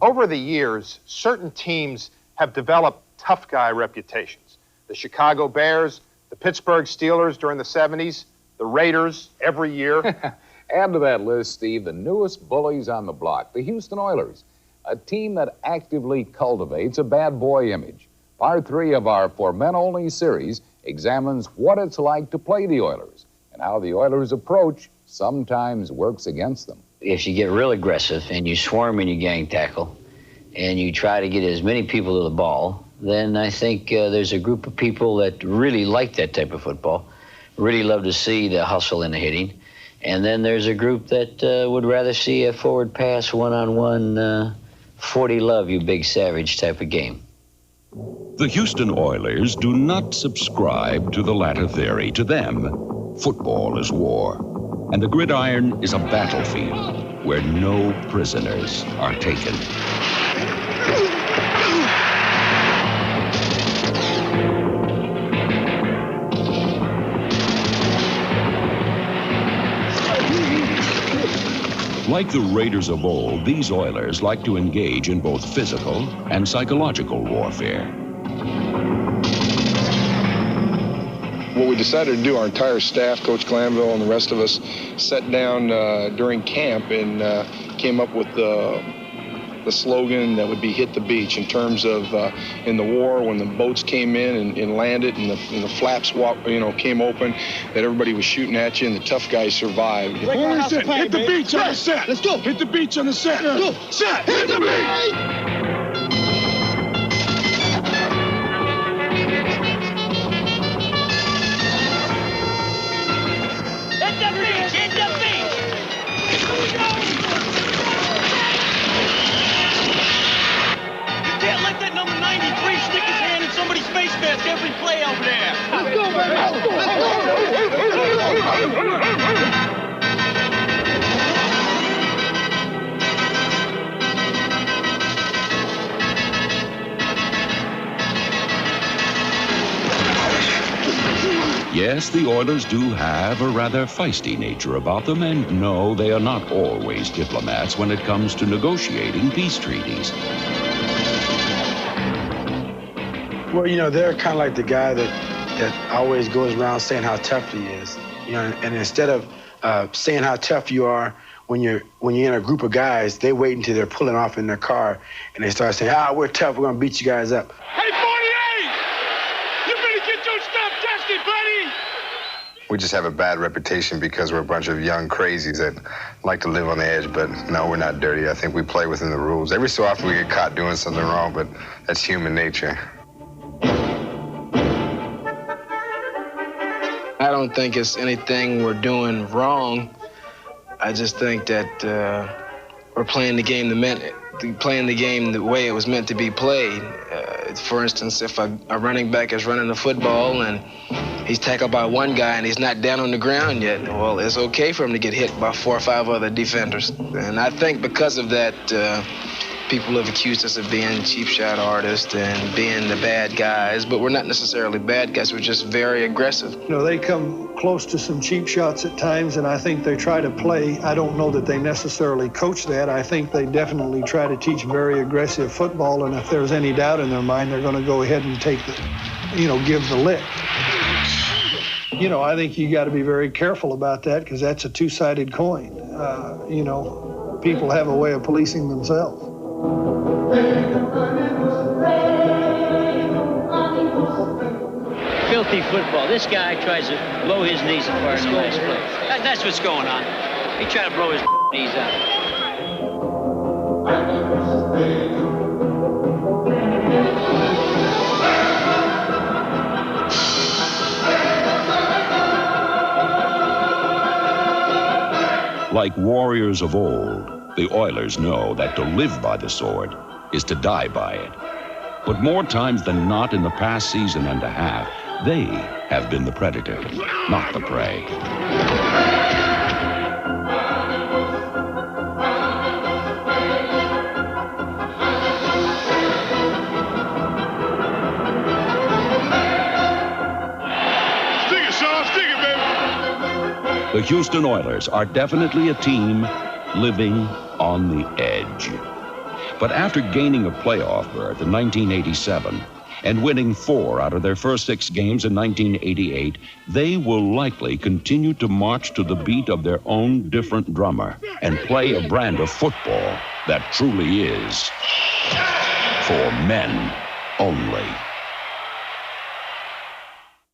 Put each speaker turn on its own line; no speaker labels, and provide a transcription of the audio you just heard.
Over the years, certain teams have developed tough guy reputations. The Chicago Bears, the Pittsburgh Steelers during the 70s, the Raiders every year.
Add to that list, Steve, the newest bullies on the block, the Houston Oilers, a team that actively cultivates a bad boy image. Part 3 of our For Men Only series examines what it's like to play the Oilers and how the Oilers' approach sometimes works against them.
If you get real aggressive and you swarm in your gang tackle and you try to get as many people to the ball, then I think there's a group of people that really like that type of football, really love to see the hustle and the hitting. And then there's a group that would rather see a forward pass, one-on-one, 40 love, you big savage type of game.
The Houston Oilers do not subscribe to the latter theory. To them, football is war, and the gridiron is a battlefield where no prisoners are taken. Like the Raiders of old, these Oilers like to engage in both physical and psychological warfare.
What we decided to do, our entire staff, Coach Glanville and the rest of us, sat down during camp and came up with the slogan that would be "Hit the beach," in terms of in the war, when the boats came in and landed and the flaps came open, that everybody was shooting at you and the tough guys survived.
Hit the beach on the set. Let's go. Hit the beach on the set. Go. Set. Hit the beach.
Every play over there.
Let's go, man.
Yes, the Oilers do have a rather feisty nature about them, and no, they are not always diplomats when it comes to negotiating peace treaties.
Well, you know, they're kind of like the guy that always goes around saying how tough he is. You know, and instead of saying how tough you are when you're in a group of guys, they wait until they're pulling off in their car and they start saying, we're tough, we're gonna beat you guys up.
Hey, 48! You better get your stuff tested, buddy!
We just have a bad reputation because we're a bunch of young crazies that like to live on the edge, but no, we're not dirty. I think we play within the rules. Every so often we get caught doing something wrong, but that's human nature.
I don't think it's anything we're doing wrong. I just think that we're playing the game the way it was meant to be played. For instance, if a running back is running the football and he's tackled by one guy and he's not down on the ground yet, well, it's okay for him to get hit by 4 or 5 other defenders. And I think because of that, people have accused us of being cheap shot artists and being the bad guys, but we're not necessarily bad guys. We're just very aggressive.
You know, they come close to some cheap shots at times, and I think they try to play. I don't know that they necessarily coach that. I think they definitely try to teach very aggressive football, and if there's any doubt in their mind, they're going to go ahead and take give the lick. You know, I think you got to be very careful about that because that's a two-sided coin. People have a way of policing themselves.
Filthy football. This guy tries to blow his knees apart in the last play. That's what's going on. He tried to blow his knees out.
Like warriors of old, the Oilers know that to live by the sword is to die by it. But more times than not in the past season and a half, they have been the predator, not the prey.
Stick it, Sean, stick it, baby.
The Houston Oilers are definitely a team living on the edge. But after gaining a playoff berth in 1987 and winning 4 out of their first 6 games in 1988, they will likely continue to march to the beat of their own different drummer and play a brand of football that truly is for men only.